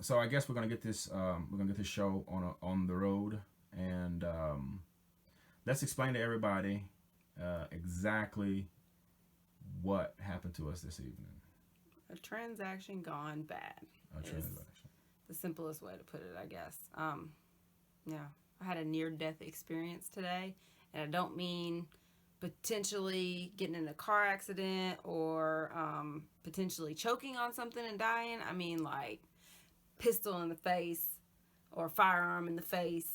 so I guess we're gonna get this show on the road, and let's explain to everybody exactly what happened to us this evening. A transaction gone bad A is transaction. the simplest way to put it, I guess. Yeah, I had a near death experience today, and I don't mean potentially getting in a car accident or potentially choking on something and dying. I mean, like, pistol in the face or firearm in the face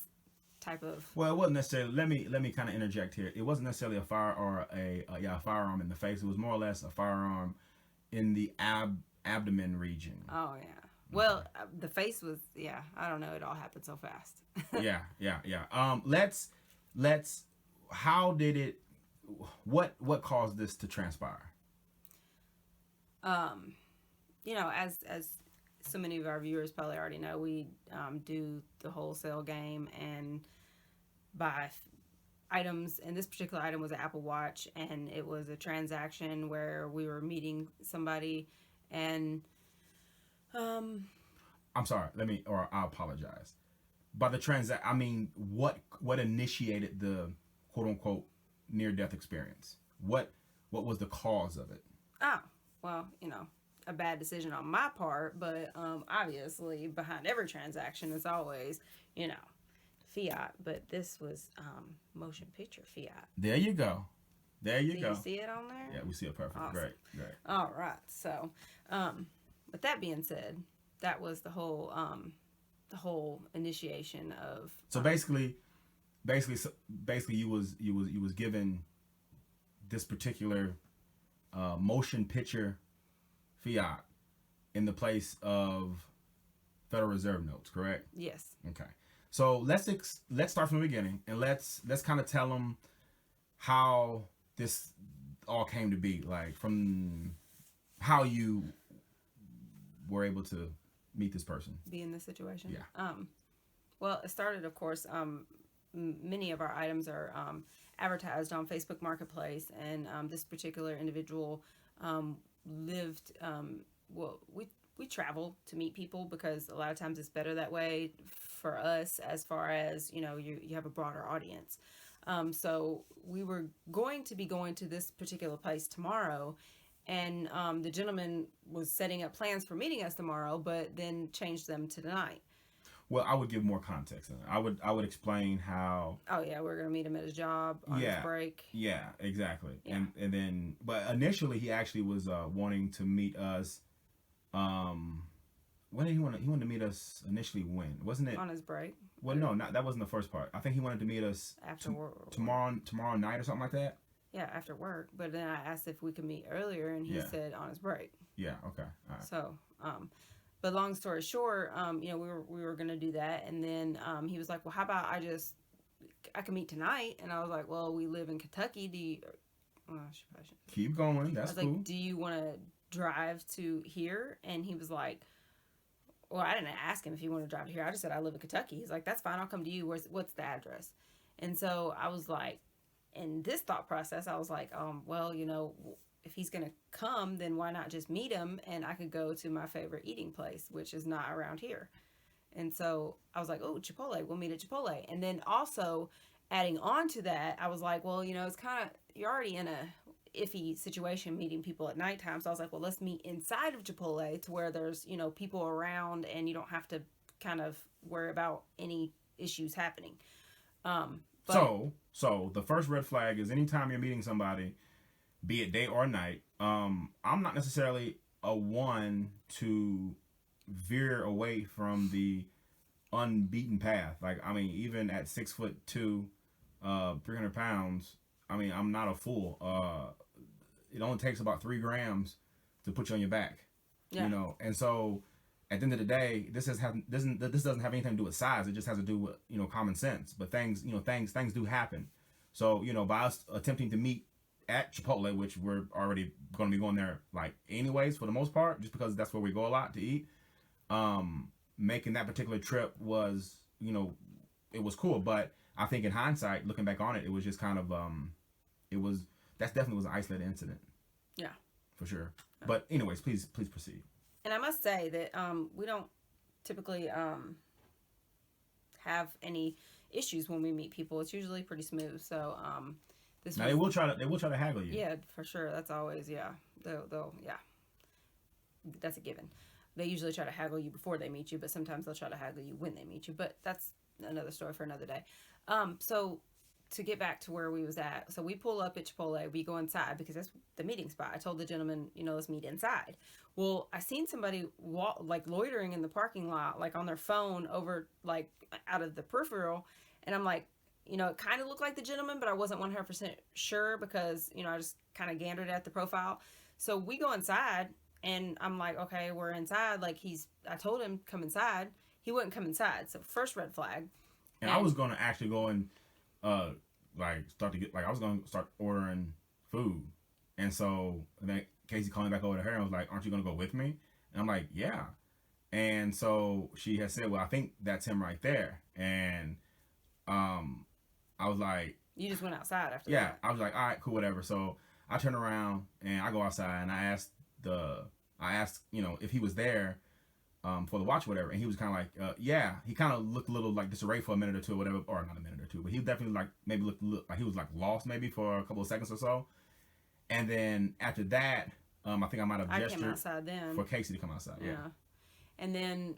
type of. Well, it wasn't necessarily. Let me kind of interject here. It wasn't necessarily a fire or a firearm in the face. It was more or less a firearm in the abdomen region. Oh, yeah. Okay. Well, the face was, yeah, I don't know. It all happened so fast. Yeah, yeah, yeah. Let's. How did it? What caused this to transpire? um, as so many of our viewers probably already know, we do the wholesale game and buy items. And this particular item was an Apple Watch, and it was a transaction where we were meeting somebody, and um, I'm sorry. I apologize. By the transact, I mean what initiated the quote unquote near death experience? What was the cause of it? oh, well, a bad decision on my part, but obviously behind every transaction is always, you know, fiat. But this was motion picture fiat. There you go. There you Do you go. see it on there? Yeah, we see it perfect. Awesome. Great, great. All right. So, with that being said, that was the whole initiation of. So basically, basically, you was given this particular motion picture fiat in the place of Federal Reserve notes, correct? Yes. Okay. So let's start from the beginning, and let's kind of tell them how this all came to be, like from how you were able to meet this person. Be in this situation. Yeah. Well, it started, of course. Many of our items are advertised on Facebook Marketplace, and this particular individual lived. Well, we travel to meet people because a lot of times it's better that way for us, as far as you have a broader audience. So we were going to be going to this particular place tomorrow, and the gentleman was setting up plans for meeting us tomorrow, but then changed them to tonight. Well, I would give more context. I would explain how. Oh yeah, we're gonna meet him at his job on his Yeah, break. yeah, exactly. Yeah. And then, but initially he actually was wanting to meet us. Um, when did he want to? He wanted to meet us initially. When wasn't it? On his break. Well, no, not that wasn't the first part. I think he wanted to meet us After work. tomorrow night or something like that. Yeah, after work. But then I asked if we could meet earlier, and he Yeah. said on his break. Yeah. Okay. All right. So, but long story short, we were gonna do that, and then he was like, "Well, how about I can meet tonight?" And I was like, "Well, we live in Kentucky. Do you?" Oh, I should. Keep going. I That's was cool. like, "Do you want to drive to here?" And he was like, "Well, I didn't ask him if he wanted to drive to here. I just said I live in Kentucky." He's like, "That's fine. I'll come to you. What's the address?" And so I was like, in this thought process, I was like, well, if he's gonna come, then why not just meet him, and I could go to my favorite eating place, which is not around here. And so I was like, oh, Chipotle, we'll meet at Chipotle. And then also adding on to that, I was like, well, it's kind of, you're already in a iffy situation meeting people at nighttime. So I was like, well, let's meet inside of Chipotle to where there's, people around and you don't have to kind of worry about any issues happening. But So the first red flag is anytime you're meeting somebody, be it day or night. I'm not necessarily a one to veer away from the unbeaten path. Like, I mean, even at 6'2", 300 pounds, I mean, I'm not a fool. It only takes about 3 grams to put you on your back, yeah, and so at the end of the day, this doesn't have anything to do with size. It just has to do with common sense. But things do happen. So by us attempting to meet at Chipotle, which we're already going to be going there like anyways for the most part, just because that's where we go a lot to eat. Making that particular trip was it was cool, but I think in hindsight, looking back on it, it was just kind of that definitely was an isolated incident. Yeah. For sure. But anyways, please proceed. And I must say that we don't typically have any issues when we meet people. It's usually pretty smooth. So this Now was, they will try to haggle you. yeah, for sure. That's always, yeah. They'll yeah. That's a given. They usually try to haggle you before they meet you, but sometimes they'll try to haggle you when they meet you. But that's another story for another day. So to get back to where we was at, so we pull up at Chipotle, we go inside because that's the meeting spot. I told the gentleman, let's meet inside. Well, I seen somebody like loitering in the parking lot, like on their phone over, like out of the peripheral. And I'm like, it kind of looked like the gentleman, but I wasn't 100% sure because, I just kind of gandered at the profile. So we go inside and I'm like, okay, we're inside. Like I told him come inside. He wouldn't come inside. So first red flag. And I was going to actually go and, I was going to start ordering food. And so then Casey called me back over to her and was like, aren't you going to go with me? And I'm like, yeah. And so she had said, well, I think that's him right there. And I was like, you just went outside after yeah, that. I was like, all right, cool, whatever. So I turned around and I go outside and I asked, if he was there for the watch or whatever. And he was kind of like, yeah, he kind of looked a little like disarray for a minute or two or whatever, or not a minute or two, but he definitely like maybe looked like he was like lost maybe for a couple of seconds or so. And then after that, I think I might have gestured came outside then for Casey to come outside. Yeah. And then,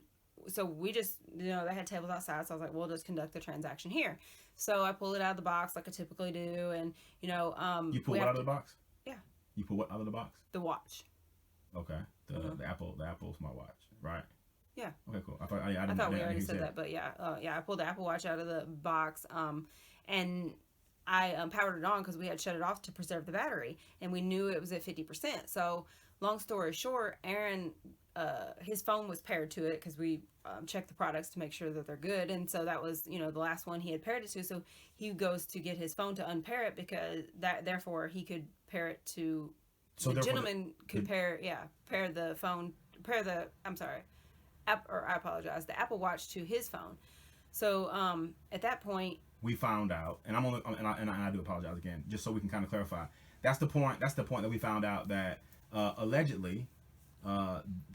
so we just, they had tables outside. So I was like, we'll just conduct the transaction here. So I pull it out of the box like I typically do. And, you pull what out of the box? Yeah. You pull what out of the box? The watch. Okay. The Apple smartwatch, right? Yeah. Okay, cool. I thought we already said that, but yeah. I pulled the Apple Watch out of the box. And I powered it on because we had shut it off to preserve the battery. And we knew it was at 50%. So long story short, Aaron, his phone was paired to it because we checked the products to make sure that they're good. And so that was, the last one he had paired it to. So he goes to get his phone to unpair it because therefore he could pair it to, so the gentleman could pair the phone, the Apple Watch to his phone. So at that point, we found out, and I do apologize again, just so we can kind of clarify. That's the point that we found out that allegedly,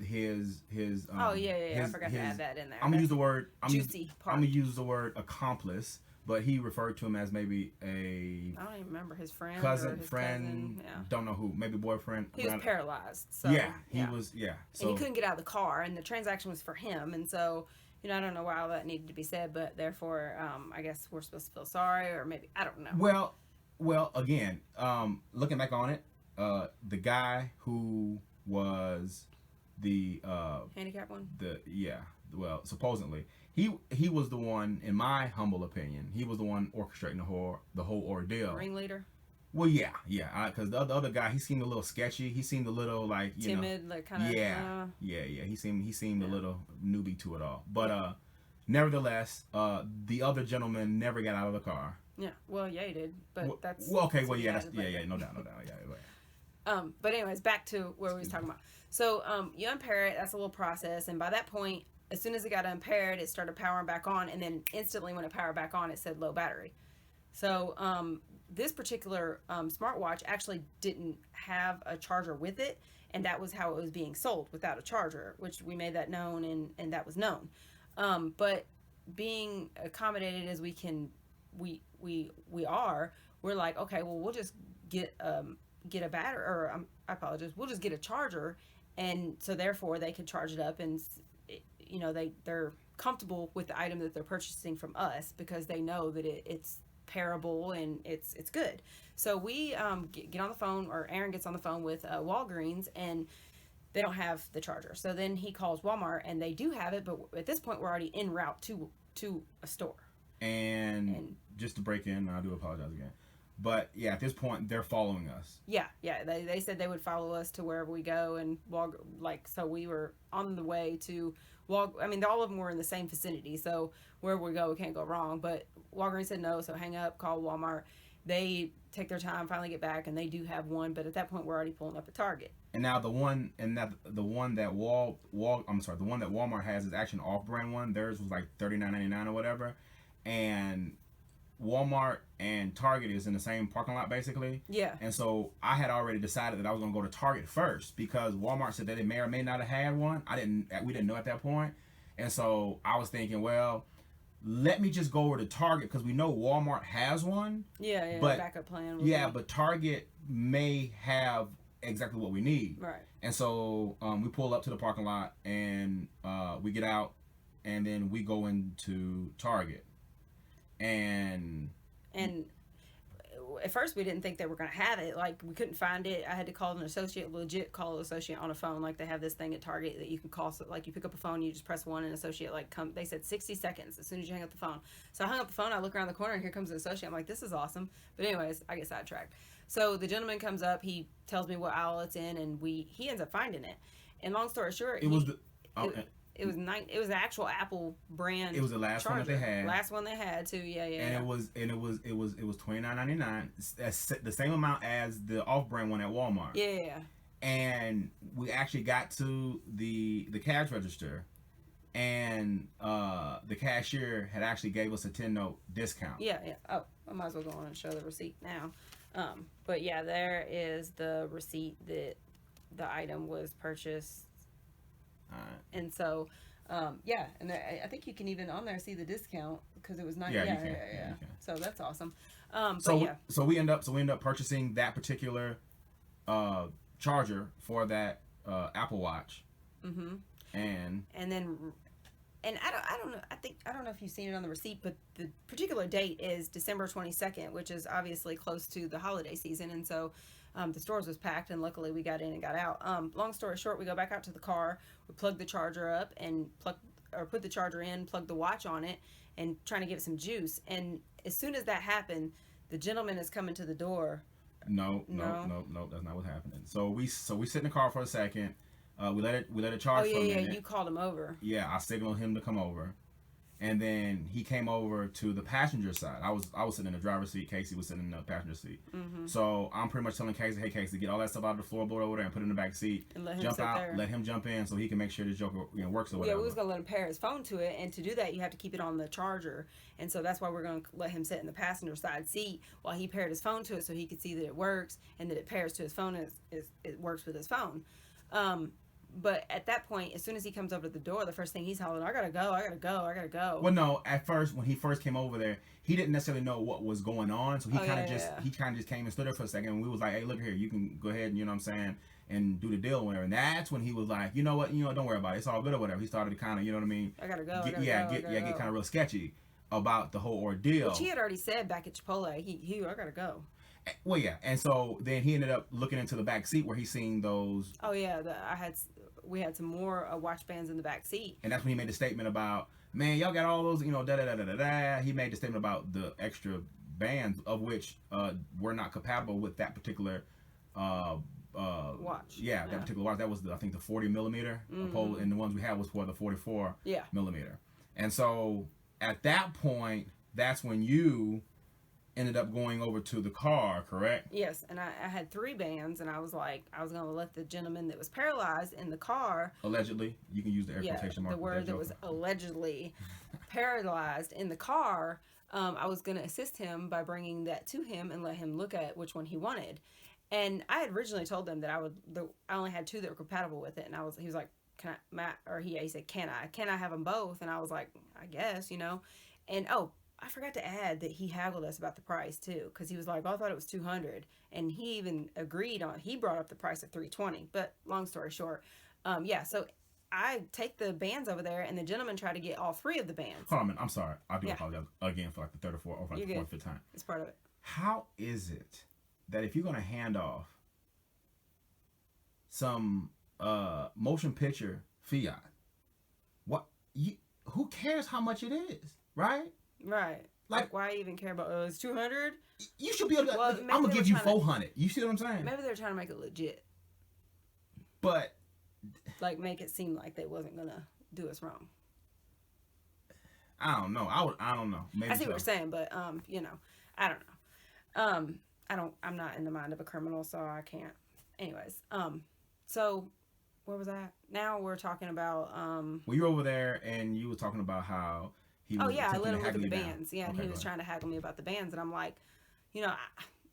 his I forgot to add that in there. I'm gonna use the word part. I'm gonna use the word accomplice, but he referred to him as maybe I don't even remember his friend, cousin, yeah. Don't know who, maybe boyfriend. He was paralyzed, so he was. So and he couldn't get out of the car, and the transaction was for him, and so. I don't know why all that needed to be said, but therefore, I guess we're supposed to feel sorry, or maybe I don't know. Well, again, looking back on it, the guy who was the handicap one. Supposedly he was the one, in my humble opinion, he was the one orchestrating the whole ordeal. Ringleader. Well, yeah, because the other guy, he seemed a little sketchy. He seemed a little like timid, like kind of. Yeah. He seemed a little newbie to it all. But nevertheless, the other gentleman never got out of the car. Yeah, well, yeah, he did, but that's. Well, okay, well, yeah, no doubt, yeah. But anyways, back to where we was talking about. So, you unpair it. That's a little process, and by that point, as soon as it got unpaired, it started powering back on, and then instantly when it powered back on, it said low battery. So, this particular smartwatch actually didn't have a charger with it, and that was how it was being sold, without a charger, which we made that known, and that was known. But being accommodated as we can, we are, we're like, okay, well, we'll just get a battery, or I apologize, we'll just get a charger, and so therefore they can charge it up, and they're comfortable with the item that they're purchasing from us because they know that it's pairable and it's good. So we get on the phone, or Aaron gets on the phone with Walgreens, and they don't have the charger. So then he calls Walmart, and they do have it, but at this point we're already en route to a store. And just to break in, I do apologize again, but yeah, at this point they're following us. Yeah, they said they would follow us to wherever we go, and so we were on the way to all of them were in the same vicinity, so wherever we go, we can't go wrong. But Walgreens said no, so hang up, call Walmart. They take their time, finally get back, and they do have one, but at that point, we're already pulling up at Target. And now the one that Walmart has is actually an off-brand one. Theirs was like $39.99 or whatever, and Walmart and Target is in the same parking lot basically. Yeah. And so I had already decided that I was going to go to Target first because Walmart said that they may or may not have had one. We didn't know at that point. And so I was thinking, well, let me just go over to Target because we know Walmart has one. Yeah, but backup plan. but Target may have exactly what we need. Right. And so we pull up to the parking lot and we get out, and then we go into Target. And at first we didn't think they were going to have it. Like, we couldn't find it. I had to call an associate, legit call an associate on a phone. Like, they have this thing at Target that you can call. So, like, you pick up a phone, you just press one, and associate, like, come. They said 60 seconds as soon as you hang up the phone. So I hung up the phone, I look around the corner, and here comes the associate. I'm like, this is awesome. But anyways, I get sidetracked. So the gentleman comes up, he tells me what aisle it's in, and he ends up finding it. And long story short, it was the it was the actual Apple brand. It was the last charger. one that they had. Last one they had too. Yeah. And it was $29.99. That's the same amount as the off-brand one at Walmart. Yeah. And we actually got to the cash register, and the cashier had actually gave us a 10-note discount. Yeah. Oh, I might as well go on and show the receipt now. But yeah, there is the receipt that the item was purchased. And so, and I think you can even on there see the discount because it was $9. Yeah. So that's awesome. So we end up purchasing that particular charger for that Apple Watch. Mm-hmm. And I don't know. I don't know if you've seen it on the receipt, but the particular date is December 22nd, which is obviously close to the holiday season, and so. The stores was packed, and luckily we got in and got out. Long story short, we go back out to the car, we plug the charger up, and put the charger in, plug the watch on it, and trying to give it some juice. And as soon as that happened, the gentleman is coming to the door. No, that's not what's happening. So we sit in the car for a second. We let it charge for a minute. You called him over. Yeah, I signaled him to come over. And then he came over to the passenger side. I was sitting in the driver's seat. Casey was sitting in the passenger seat. Mm-hmm. So I'm pretty much telling Casey, "Hey, Casey, get all that stuff out of the floorboard over there and put it in the back seat. And let him jump out, there. let him jump in so he can make sure the Joker works or whatever." Yeah, we was gonna let him pair his phone to it, and to do that, you have to keep it on the charger, and so that's why we're gonna let him sit in the passenger side seat while he paired his phone to it, so he could see that it works and that it pairs to his phone and it works with his phone. But at that point, as soon as he comes over to the door, the first thing he's hollering, I gotta go. Well, no, at first, when he first came over there, he didn't necessarily know what was going on. So he kind of just came and stood there for a second. And we was like, "Hey, look here, you can go ahead and, you know what I'm saying, and do the deal or whatever." And that's when he was like, you know what, don't worry about it. It's all good or whatever. He started to kind of, you know what I mean? I gotta go. Get kind of real sketchy about the whole ordeal. Which he had already said back at Chipotle. I gotta go. Well, yeah. And so then he ended up looking into the back seat where he's seen those. Oh, yeah. We had some more watch bands in the back seat. And that's when he made the statement about, man, y'all got all those, da-da-da-da-da-da. He made the statement about the extra bands, of which were not compatible with that particular watch. Yeah, that particular watch. That was, I think, the 40 millimeter pole, and the ones we had was for the 44 millimeter. And so at that point, that's when you ended up going over to the car, correct? Yes, and I had 3 bands, and I was like, I was going to let the gentleman that was paralyzed in the car... Allegedly. You can use the air quotation mark. The word that was allegedly paralyzed in the car, I was going to assist him by bringing that to him and let him look at which one he wanted. And I had originally told them that I only had 2 that were compatible with it, and he was like, "Can I, Matt?" Or he said, "Can I have them both?" And I was like, "I guess, And I forgot to add that he haggled us about the price too, because he was like, "Oh, I thought it was $200," and he even agreed on. He brought up the price at $320. But long story short, so I take the bands over there, and the gentleman tried to get all 3 of the bands. Hold on a minute. I'm sorry. I do apologize again for like the third or fourth or like the fourth, fifth time. It's part of it. How is it that if you're gonna hand off some motion picture fiat, who cares how much it is, right? Right. Like why even care about? Oh, it's $200. You should be able to. I'm gonna give you $400. You see what I'm saying? Maybe they're trying to make it legit. But like make it seem like they wasn't gonna do us wrong. I don't know. I don't know. Maybe I see what you're saying, but I don't know. I'm not in the mind of a criminal, so I can't. Anyways, so where was I at? Now we're talking about well, you were over there and you were talking about how he was I let him look at the bands. Yeah, okay, and he was trying to haggle me about the bands, and I'm like,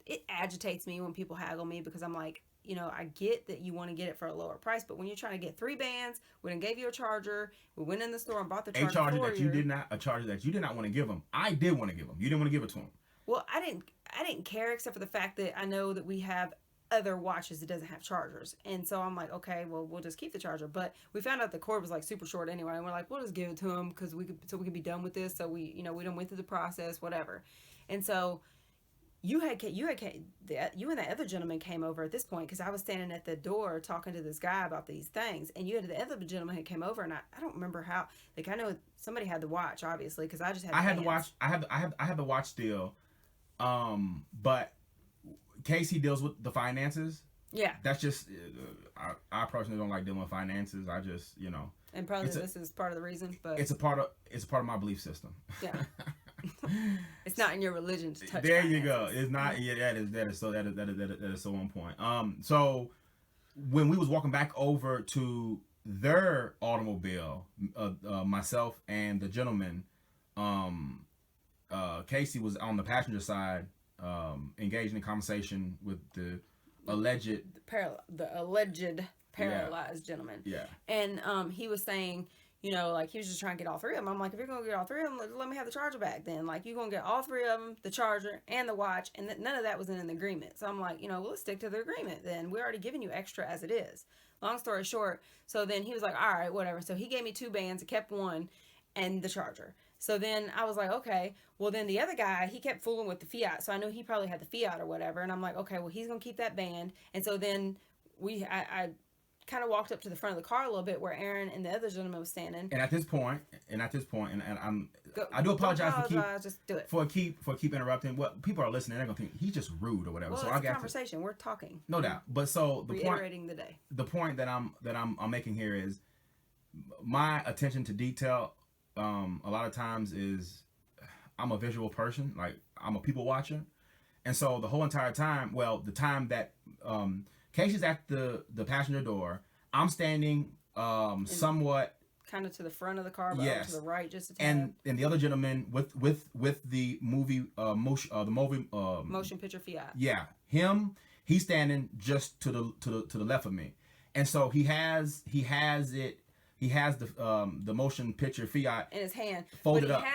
it agitates me when people haggle me, because I'm like, I get that you want to get it for a lower price, but when you're trying to get 3 bands, we done gave you a charger, we went in the store and bought the charger a charger that you did not want to give them. I did want to give them. You didn't want to give it to them. Well, I didn't care, except for the fact that I know that we have other watches that doesn't have chargers, and so I'm like, okay, well, we'll just keep the charger. But we found out the cord was like super short anyway, and we're like, we'll just give it to him because we could be done with this. So we done went through the process, whatever. And so you and that other gentleman came over at this point, because I was standing at the door talking to this guy about these things, and the other gentleman had came over, and I don't remember how. Like, I know somebody had the watch, obviously, because I just had. I had the watch. I had the watch still, but Casey deals with the finances. Yeah. That's just I personally don't like dealing with finances. I just And probably this is part of the reason, but it's a part of my belief system. Yeah. It's not in your religion to touch. There finances. you go. It's not. Yeah, that is so on point. So when we was walking back over to their automobile, myself and the gentleman, Casey was on the passenger side, engaged in a conversation with the alleged paralyzed gentleman. Yeah. And he was saying, like, he was just trying to get all 3 of them. I'm like, if you're going to get all 3 of them, let me have the charger back then. Like, you're going to get all 3 of them, the charger and the watch, and none of that was in the agreement. So I'm like, well, let's stick to the agreement then. We're already giving you extra as it is. Long story short, so then he was like, all right, whatever. So he gave me 2 bands, kept 1, and the charger. So then I was like, okay. Well, then the other guy, he kept fooling with the Fiat. So I knew he probably had the Fiat or whatever. And I'm like, okay, well, he's going to keep that band. And so then I kind of walked up to the front of the car a little bit where Aaron and the other gentleman was standing. And at this point, I do apologize for keep interrupting. What people are listening, they're gonna think he's just rude or whatever. Well, so it's I got a conversation. We're talking. No doubt. But so reiterating the day. The point that I'm making here is my attention to detail. A lot of times is I'm a visual person. Like, I'm a people watcher, and so the whole entire time, the time that Casey's at the passenger door, I'm standing somewhat kind of to the front of the car, but to the right, just a tad. And the other gentleman with the motion picture Fiat. Yeah, he's standing just to the left of me, and so he has it. He has the motion picture Fiat in his hand, folded but up.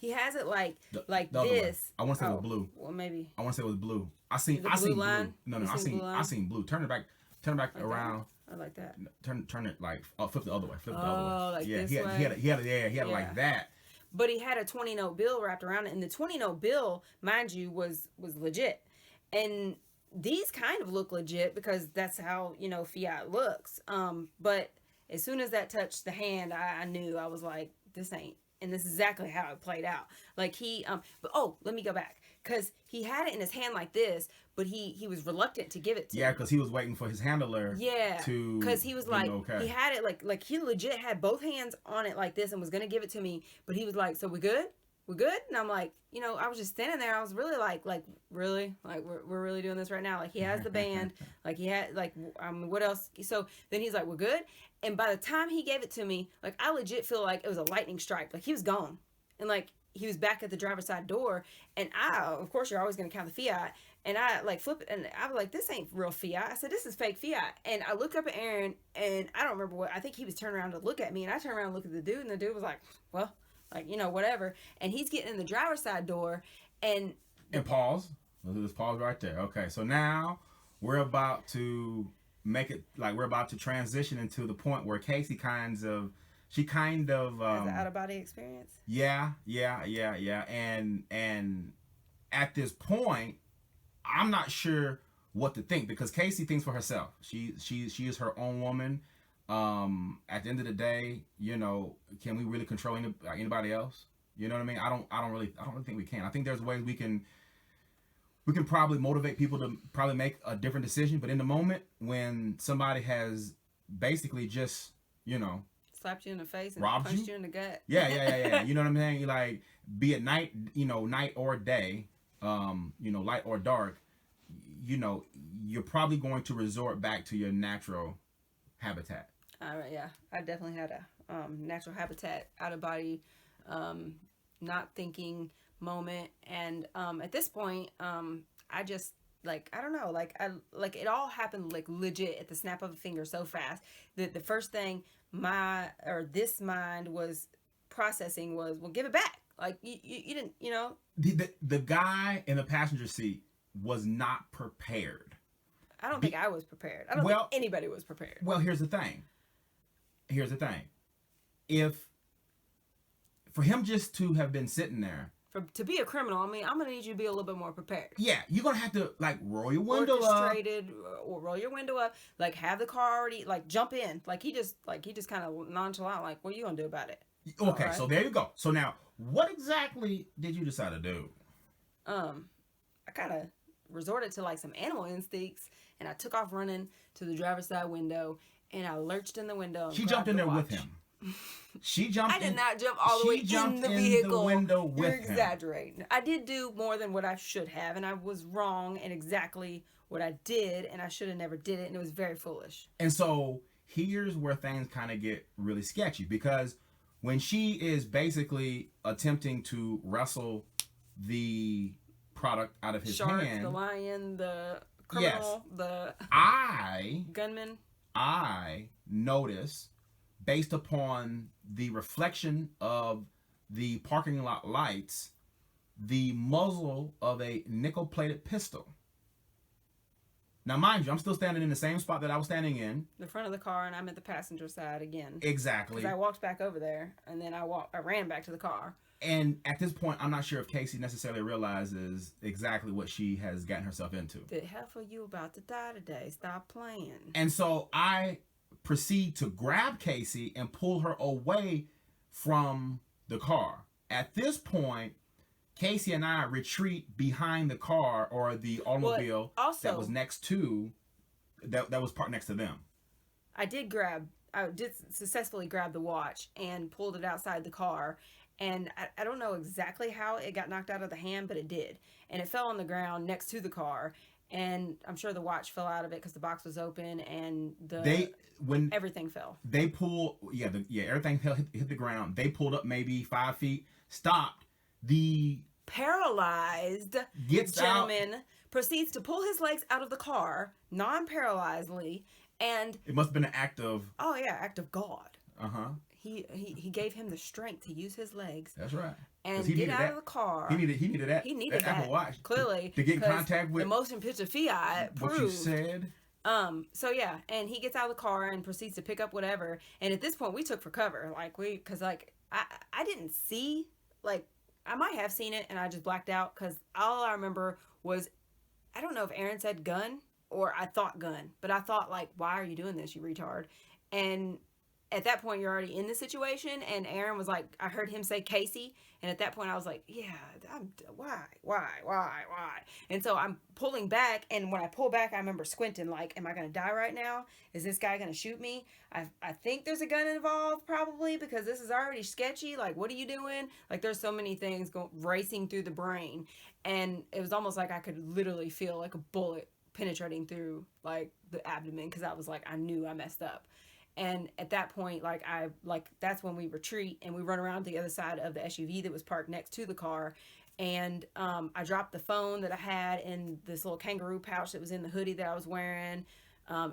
He has it like the this. I want to say it was blue. Well, maybe. I want to say it was blue. I seen blue. No, I seen blue. Turn it back like around. I like that. Turn it like flip the other way. Like yeah, this he had it like that. But he had a 20-note bill wrapped around it, and the 20-note bill, mind you, was legit. And these kind of look legit because that's how Fiat looks. But as soon as that touched the hand, I knew. I was like, this ain't. And this is exactly how it played out. Like let me go back. Because he had it in his hand like this, but he was reluctant to give it to me. Yeah, because he was waiting for his handler to... Because he was like, he had it like he legit had both hands on it like this and was going to give it to me. But he was like, so we good? We good? And I'm like, I was just standing there. I was really like really? Like, we're really doing this right now? Like, he has the band. Like, he had, what else? So then he's like, we're good? And by the time he gave it to me, like, I legit feel like it was a lightning strike. Like, he was gone. And, like, he was back at the driver's side door. And of course, you're always going to count the Fiat. And I, flip it. And I was like, this ain't real Fiat. I said, this is fake Fiat. And I looked up at Aaron, and I don't remember what. I think he was turning around to look at me. And I turned around and looked at the dude. And the dude was like, well, whatever. And he's getting in the driver's side door. And pause. Let's pause right there. Okay, so now we're about to make it, we're about to transition into the point where Casey kind of has an out-of-body experience. Yeah. And at this point, I'm not sure what to think, because Casey thinks for herself. She is her own woman. At the end of the day, can we really control anybody else? You know what I mean? I don't really think we can. I think there's ways we can probably motivate people to probably make a different decision. But in the moment, when somebody has basically just, slapped you in the face and robbed punched you in the gut. Yeah. You know what I'm saying? Like, be it night, night or day, light or dark, you're probably going to resort back to your natural habitat. All right, yeah. I definitely had a natural habitat, out-of-body, not thinking moment. And at this point, I just like I don't know, like it all happened like legit at the snap of a finger so fast that the first thing this mind was processing was, well, give it back. Like you didn't, you know. The guy in the passenger seat was not prepared. I don't think I was prepared. I don't think anybody was prepared. Well, here's the thing. If for him just to have been sitting there, to be a criminal, I mean, I'm gonna need you to be a little bit more prepared. Yeah, you're gonna have to like roll your window up, or roll your window up, like have the car already, like jump in, like he just kind of nonchalant, like, what are you gonna do about it? Okay, right. So there you go. So now, what exactly did you decide to do? I kind of resorted to like some animal instincts, and I took off running to the driver's side window, and I lurched in the window. And she jumped in there with him. She jumped. I did not jump all the way in the vehicle. The window with You're exaggerating. I did do more than what I should have, and I was wrong in exactly what I did, and I should have never did it, and it was very foolish. And so here's where things kind of get really sketchy, because when she is basically attempting to wrestle the product out of his hand, the lion, the criminal, the gunman, I notice, based upon the reflection of the parking lot lights, the muzzle of a nickel-plated pistol. Now, mind you, I'm still standing in the same spot that I was standing in. The front of the car, and I'm at the passenger side again. Exactly. Because I walked back over there, and then I ran back to the car. And at this point, I'm not sure if Casey necessarily realizes exactly what she has gotten herself into. The hell are you about to die today? Stop playing. And so I proceed to grab Casey and pull her away from the car. At this point, Casey and I retreat behind the car, or the automobile that was next to, that was parked next to them. I did successfully grab the watch and pulled it outside the car. And I don't know exactly how it got knocked out of the hand, but it did. And it fell on the ground next to the car. And I'm sure the watch fell out of it because the box was open, and everything fell. They pulled, everything hit the ground. They pulled up maybe 5 feet, stopped. The paralyzed gentleman proceeds to pull his legs out of the car, non-paralyzedly, and it must have been an act of God. Uh-huh. He gave him the strength to use his legs. That's right. And get out of the car. He needed that. He needed that Apple Watch clearly to get in contact with the motion picture fiat. What you said. So yeah, and he gets out of the car and proceeds to pick up whatever. And at this point, we took for cover, because I didn't see, like, I might have seen it and I just blacked out, because all I remember was, I don't know if Aaron said gun or I thought gun, but I thought, like, why are you doing this, you retard? And at that point, you're already in the situation, and Aaron was like, I heard him say Casey, and at that point, I was like, yeah, why? And so I'm pulling back, and when I pull back, I remember squinting, like, am I going to die right now? Is this guy going to shoot me? I think there's a gun involved, probably, because this is already sketchy. Like, what are you doing? Like, there's so many things racing through the brain, and it was almost like I could literally feel, like, a bullet penetrating through, like, the abdomen, because I was like, I knew I messed up. And at that point, that's when we retreat and we run around to the other side of the SUV that was parked next to the car. And I dropped the phone that I had in this little kangaroo pouch that was in the hoodie that I was wearing.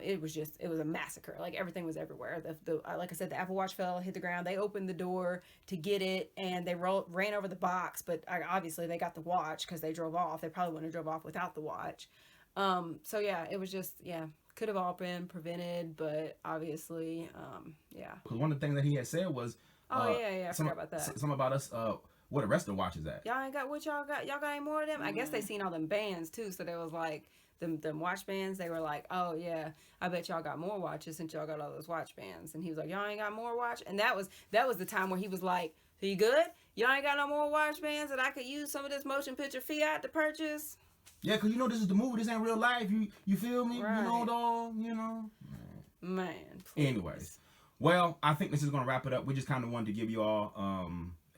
It was a massacre. Like, everything was everywhere. Like I said, the Apple Watch hit the ground. They opened the door to get it, and they ran over the box. But obviously they got the watch because they drove off. They probably wouldn't have drove off without the watch. So yeah, it was just, could have all been prevented, but obviously, Because one of the things that he had said was, I forgot about that. Something about us, where the rest of the watches at. Y'all ain't got what y'all got? Y'all got any more of them? I guess they seen all them bands too, so they was like, them watch bands, they were like, oh yeah, I bet y'all got more watches since y'all got all those watch bands. And he was like, y'all ain't got more watch? And that was the time where he was like, are you good? Y'all ain't got no more watch bands that I could use some of this motion picture fiat to purchase? Yeah, because this is the movie. This ain't real life. You feel me? Right. Man. Please. Anyways. Well, I think this is going to wrap it up. We just kind of wanted to give you all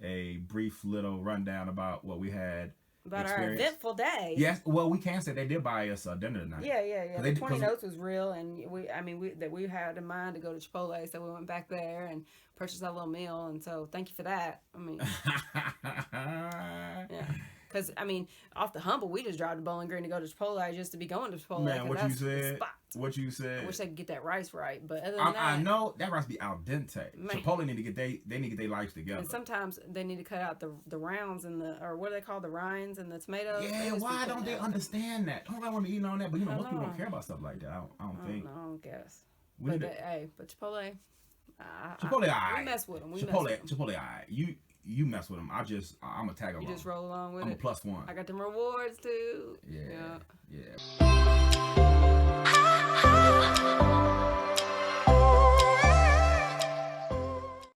a brief little rundown about what we had about our eventful day. Yes. Well, we can say they did buy us dinner tonight. Yeah. The 20 notes was real, and we had in mind to go to Chipotle, so we went back there and purchased our little meal, and so thank you for that. I mean, yeah. Because, I mean, off the humble, we just drive to Bowling Green to go to Chipotle just to be going to Chipotle. Man, 'cause what you that's the said? spot. What you said? I wish they could get that rice right, but other than that, I know that rice be al dente. Man. Chipotle need to get they need to get their lives together. and sometimes they need to cut out the rounds and or what do they call the rinds and the tomatoes. They Yeah, just be why putting don't they that- understand that? Don't want to eat on that, but you know I most people know. don't care about stuff like that. I don't I think. don't know, I don't guess. We But need to- hey, but Chipotle, Chipotle, we alright. mess with them. Chipotle, alright. You mess with them. I'm a tag along. You just roll along with I'm a it. plus one. I got them rewards too. Yeah. Yeah. Yeah.